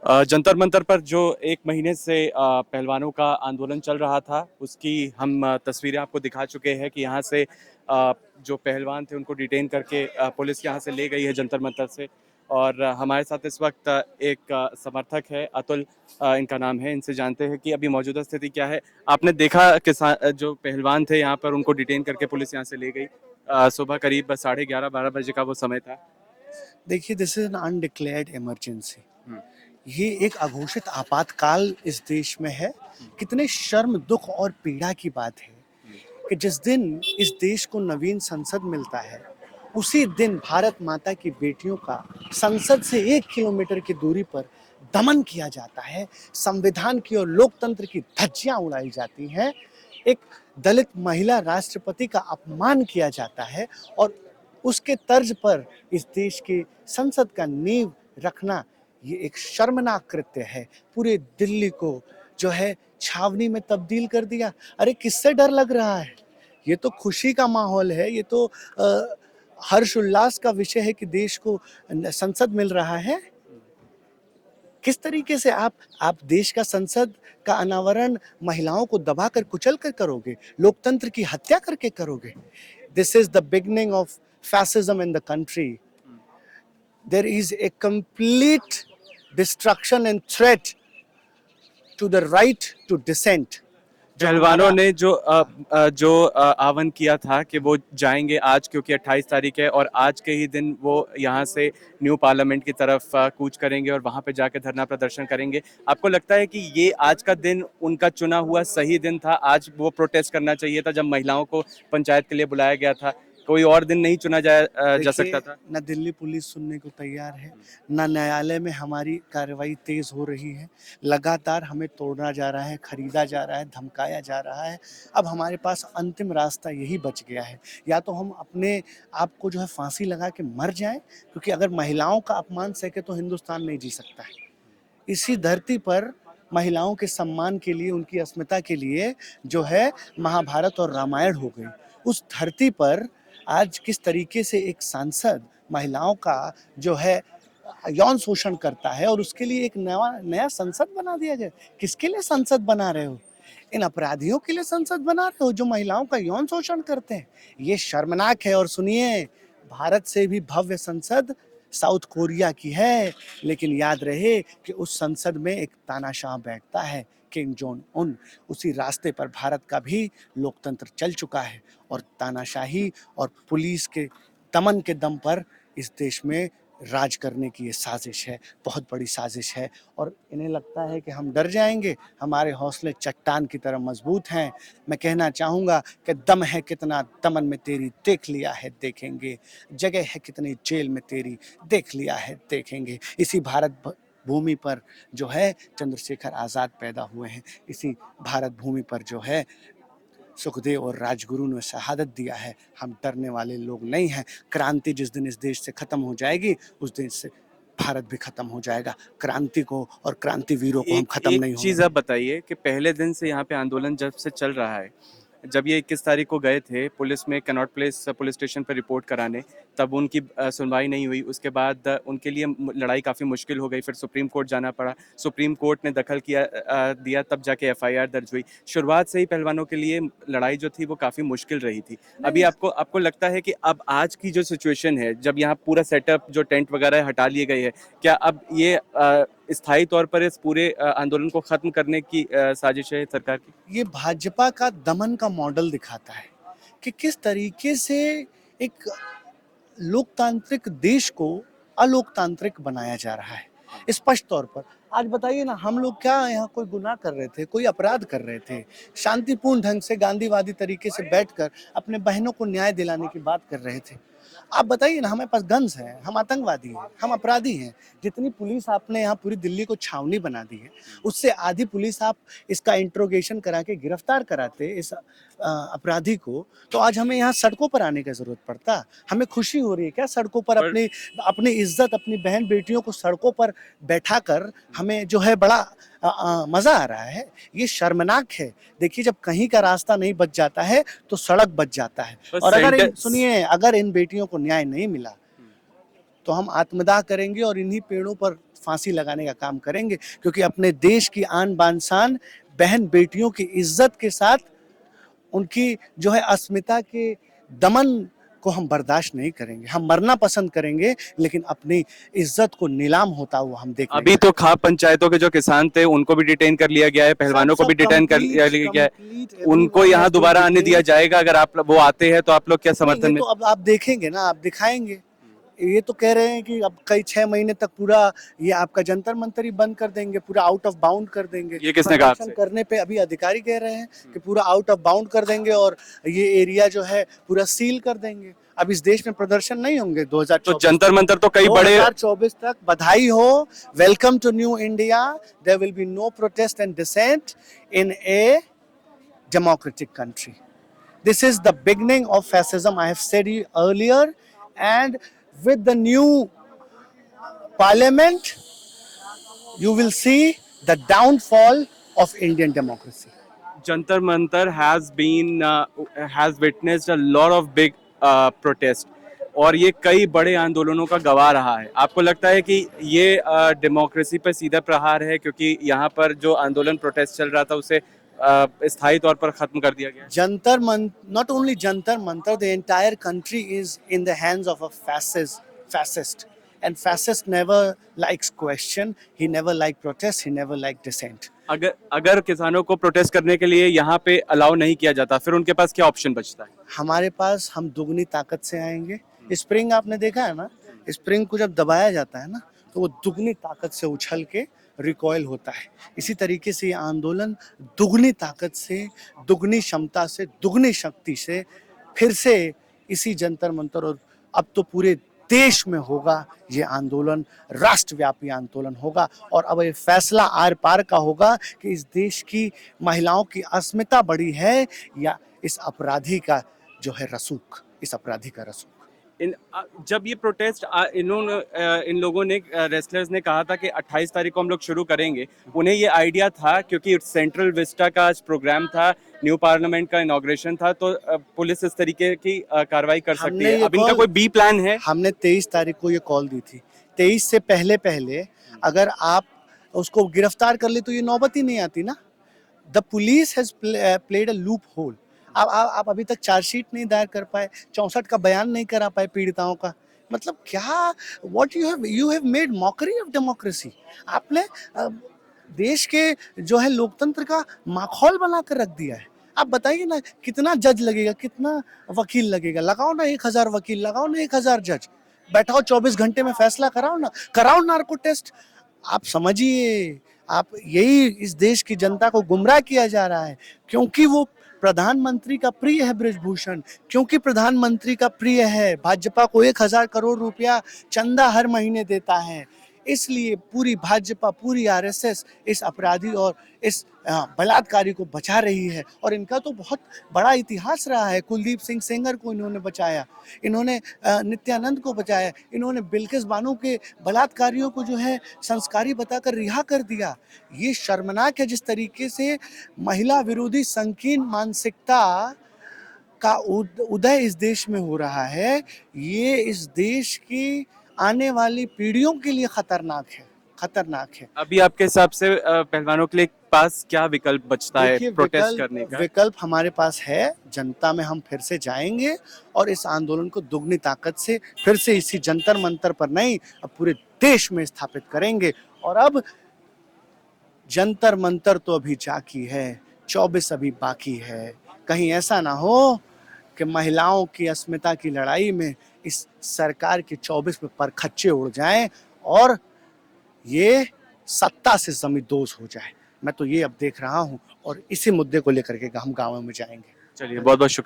जंतर मंतर पर जो एक महीने से पहलवानों का आंदोलन चल रहा था, उसकी हम तस्वीरें आपको दिखा चुके हैं कि यहाँ से जो पहलवान थे उनको डिटेन करके पुलिस यहाँ से ले गई है जंतर मंतर से। और हमारे साथ इस वक्त एक समर्थक है, अतुल इनका नाम है। इनसे जानते हैं कि अभी मौजूदा स्थिति क्या है। आपने देखा किसान जो पहलवान थे यहाँ पर, उनको डिटेन करके पुलिस यहाँ से ले गई। सुबह करीब 11:30-12 बजे का वो समय था। देखिए, this is an undeclared emergency. ये एक अघोषित आपातकाल इस देश में है। कितने शर्म, दुख और पीड़ा की बात है कि जिस दिन इस देश को नवीन संसद मिलता है, उसी दिन भारत माता की बेटियों का संसद से 1 किलोमीटर की दूरी पर दमन किया जाता है। संविधान की और लोकतंत्र की धज्जियां उड़ाई जाती हैं। एक दलित महिला राष्ट्रपति का अपमान किया जाता है और उसके तर्ज पर इस देश के संसद का नींव रखना, ये एक शर्मनाक कृत्य है। पूरे दिल्ली को जो है छावनी में तब्दील कर दिया। अरे किससे डर लग रहा है? ये तो खुशी का माहौल है। ये तो हर्ष उल्लास का विषय है कि देश को संसद मिल रहा है। किस तरीके से आप देश का संसद का अनावरण महिलाओं को दबाकर कुचल कर करोगे, लोकतंत्र की हत्या करके करोगे? This is the beginning of fascism in the country. There is a complete destruction and threat to the right to dissent. पहलवानों ने जो आह्वान किया था कि वो जाएंगे आज, क्योंकि 28 तारीख है और आज के ही दिन वो यहाँ से न्यू पार्लियामेंट की तरफ कूच करेंगे और वहाँ पे जाके धरना प्रदर्शन करेंगे। आपको लगता है कि ये आज का दिन उनका चुना हुआ सही दिन था? आज वो प्रोटेस्ट करना चाहिए था जब महिलाओं को पंचायत के लिए बुलाया गया था? कोई और दिन नहीं चुना जा सकता था? न दिल्ली पुलिस सुनने को तैयार है, न न्यायालय में हमारी कार्रवाई तेज हो रही है। लगातार हमें तोड़ा जा रहा है, खरीदा जा रहा है, धमकाया जा रहा है। अब हमारे पास अंतिम रास्ता यही बच गया है, या तो हम अपने आप को जो है फांसी लगा के मर जाएं, क्योंकि अगर महिलाओं का अपमान सहे तो हिंदुस्तान नहीं जी सकता है। इसी धरती पर महिलाओं के सम्मान के लिए, उनकी अस्मिता के लिए जो है महाभारत और रामायण हो गई। उस धरती पर आज किस तरीके से एक सांसद महिलाओं का जो है यौन शोषण करता है और उसके लिए एक नया संसद बना दिया गया। किसके लिए संसद बना रहे हो? इन अपराधियों के लिए संसद बना रहे हो जो महिलाओं का यौन शोषण करते हैं। ये शर्मनाक है। और सुनिए, भारत से भी भव्य संसद साउथ कोरिया की है, लेकिन याद रहे कि उस संसद में एक तानाशाह बैठता है, किम जोंग उन। उसी रास्ते पर भारत का भी लोकतंत्र चल चुका है और तानाशाही और पुलिस के दमन के दम पर इस देश में राज करने की ये साजिश है, बहुत बड़ी साजिश है। और इन्हें लगता है कि हम डर जाएंगे। हमारे हौसले चट्टान की तरह मजबूत हैं। मैं कहना चाहूँगा कि दम है कितना दमन में तेरी, देख लिया है देखेंगे। जगह है कितनी जेल में तेरी, देख लिया है देखेंगे। इसी भारत भूमि पर जो है चंद्रशेखर आज़ाद पैदा हुए हैं। इसी भारत भूमि पर जो है सुखदेव और राजगुरु ने शहादत दिया है। हम डरने वाले लोग नहीं हैं। क्रांति जिस दिन इस देश से खत्म हो जाएगी, उस दिन से भारत भी खत्म हो जाएगा। क्रांति को और क्रांतिवीरों को हम खत्म नहीं एक होने चीज आप बताइए कि पहले दिन से यहाँ पे आंदोलन जब से चल रहा है, जब ये 21 तारीख को गए थे पुलिस में कनॉट प्लेस पुलिस स्टेशन पर रिपोर्ट कराने, तब उनकी सुनवाई नहीं हुई। उसके बाद उनके लिए लड़ाई काफ़ी मुश्किल हो गई, फिर सुप्रीम कोर्ट जाना पड़ा। सुप्रीम कोर्ट ने दखल दिया, तब जाके एफआईआर दर्ज हुई। शुरुआत से ही पहलवानों के लिए लड़ाई जो थी वो काफ़ी मुश्किल रही थी। अभी आपको आपको लगता है कि अब आज की जो सिचुएशन है, जब यहाँ पूरा सेटअप जो टेंट वगैरह हटा लिए गए हैं, क्या अब ये स्थायी तौर पर इस पूरे आंदोलन को खत्म करने की साजिश है सरकार की? ये भाजपा का दमन का मॉडल दिखाता है कि किस तरीके से एक लोकतांत्रिक देश को अलोकतांत्रिक बनाया जा रहा है। स्पष्ट तौर पर आज बताइए ना, हम लोग क्या यहाँ कोई गुनाह कर रहे थे, कोई अपराध कर रहे थे? शांतिपूर्ण ढंग से गांधीवादी तरीके से बैठकर अपने बहनों को न्याय दिलाने की बात कर रहे थे। आप बताइए ना, हमारे पास गन्स हैं, हम आतंकवादी हैं, हम अपराधी हैं। जितनी पुलिस आपने यहाँ पूरी दिल्ली को छावनी बना दी है, उससे आधी पुलिस आप इसका इंट्रोगेशन करा के गिरफ्तार कराते इस अपराधी को, तो आज हमें यहाँ सड़कों पर आने की जरूरत पड़ता? हमें खुशी हो रही है क्या सड़कों पर अपनी अपनी इज्जत, अपनी बहन बेटियों को सड़कों पर बैठाकर हमें जो है बड़ा मजा आ रहा है? ये शर्मनाक है। देखिए, जब कहीं का रास्ता नहीं बच जाता है तो सड़क बच जाता है। और सुनिए, अगर इन बेटियों को न्याय नहीं मिला तो हम आत्मदाह करेंगे और इन्हीं पेड़ों पर फांसी लगाने का काम करेंगे, क्योंकि अपने देश की आन बान शान, बहन बेटियों की इज्जत के साथ उनकी जो है अस्मिता के दमन को हम बर्दाश्त नहीं करेंगे। हम मरना पसंद करेंगे, लेकिन अपनी इज्जत को नीलाम होता हुआ हम देख अभी तो खाप पंचायतों के जो किसान थे उनको भी डिटेन कर लिया गया है, पहलवानों को भी डिटेन कर लिया गया है। उनको यहाँ दोबारा आने दिया जाएगा? अगर आप वो आते हैं तो आप लोग क्या समर्थन में? तो अब आप देखेंगे ना, आप दिखाएंगे। ये तो कह रहे हैं कि अब कई 6 महीने तक पूरा ये आपका जंतर मंतर ही बंद कर देंगे, पूरा आउट ऑफ बाउंड कर देंगे। ये किसने कहा प्रदर्शन करने पे अभी अधिकारी कह रहे हैं कि पूरा आउट ऑफ बाउंड कर देंगे और ये एरिया जो है पूरा सील कर देंगे। अब इस देश में प्रदर्शन नहीं होंगे 2024 तो जंतर मंतर तो कई बड़े 2024 तक। बधाई हो, welcome to new India. There will be no protest and dissent in a democratic country. This is the beginning of fascism, I have said you earlier, and with the new parliament, you will see the downfall of Indian democracy. Jantar Mantar has witnessed a lot of big protest और ये कई बड़े आंदोलनों का गवाह रहा है। आपको लगता है कि ये डेमोक्रेसी पर सीधा प्रहार है, क्योंकि यहाँ पर जो आंदोलन प्रोटेस्ट चल रहा था उसे स्थायी तौर पर खत्म कर दिया गया? Jantar Mantar, not only Jantar Mantar, the entire country is in the hands of a fascist. And fascist never likes question, he never like protest, he never like dissent. अगर किसानों को प्रोटेस्ट करने के लिए यहाँ पे अलाउ नहीं किया जाता, फिर उनके पास क्या ऑप्शन बचता है? हमारे पास हम दुगनी ताकत से आएंगे। स्प्रिंग आपने देखा है ना, स्प्रिंग को जब दबाया जाता है ना तो वो दुगनी ताकत से उछल के रिकॉयल होता है। इसी तरीके से ये आंदोलन दुगनी ताकत से, दुगनी क्षमता से, दुगनी शक्ति से फिर से इसी जंतर मंतर और अब तो पूरे देश में होगा। ये आंदोलन राष्ट्रव्यापी आंदोलन होगा और अब ये फैसला आर पार का होगा कि इस देश की महिलाओं की अस्मिता बड़ी है या इस अपराधी का जो है रसूख, इस अपराधी का रसूख। जब ये प्रोटेस्ट इन लोगों ने, रेसलर्स ने कहा था कि 28 तारीख को हम लोग शुरू करेंगे, उन्हें ये आइडिया था क्योंकि सेंट्रल विस्टा का आज प्रोग्राम था, न्यू पार्लियामेंट का इनॉग्रेशन था, तो पुलिस इस तरीके की कार्रवाई कर सकती है। अब इनका कोई बी प्लान है? हमने 23 तारीख को ये कॉल दी थी। 23 से पहले अगर आप उसको गिरफ्तार कर ले तो ये नौबत ही नहीं आती ना। The police has played a loop hole. आप अभी तक चार्जशीट नहीं दायर कर पाए, 64 का बयान नहीं करा पाए पीड़िताओं का। मतलब क्या, what you have made mockery of democracy. आपने देश के जो है लोकतंत्र का माखौल बना कर रख दिया है। आप बताइए ना, कितना जज लगेगा, कितना वकील लगेगा? लगाओ ना 1000 वकील, लगाओ ना 1000 जज, बैठाओ 24 घंटे में फैसला कराओ ना, कराओ नार्को टेस्ट। आप समझिए, आप यही इस देश की जनता को गुमराह किया जा रहा है, क्योंकि वो प्रधानमंत्री का प्रिय है ब्रिजभूषण, क्योंकि प्रधानमंत्री का प्रिय है, भाजपा को 1000 करोड़ रुपया चंदा हर महीने देता है, इसलिए पूरी भाजपा, पूरी आरएसएस इस अपराधी और इस बलात्कारी को बचा रही है। और इनका तो बहुत बड़ा इतिहास रहा है। कुलदीप सिंह सेंगर को इन्होंने बचाया, इन्होंने नित्यानंद को बचाया, इन्होंने बिल्किस बानो के बलात्कारियों को जो है संस्कारी बताकर रिहा कर दिया। ये शर्मनाक है जिस तरीके से महिला विरोधी संकीर्ण मानसिकता का उदय इस देश में हो रहा है। ये इस देश की आने वाली पीढ़ियों के लिए खतरनाक है। अभी आपके हिसाब से पहलवानों के लिए पास क्या विकल्प बचता है प्रोटेस्ट करने का? विकल्प हमारे पास है, जनता में हम फिर से जाएंगे और इस आंदोलन को दुगनी ताकत से फिर से इसी जंतर मंतर पर नहीं, अब पूरे देश में स्थापित करेंगे। और अब जंतर मंतर तो अभी जाकी है, 24 अभी बाकी है। कहीं ऐसा ना हो कि महिलाओं की अस्मिता की लड़ाई में इस सरकार के 24 में परखच्चे उड़ जाएं और ये सत्ता से जमींदोज हो जाए। मैं तो ये अब देख रहा हूं और इसी मुद्दे को लेकर के हम गाँव में जाएंगे। चलिए, बहुत बहुत शुक्रिया।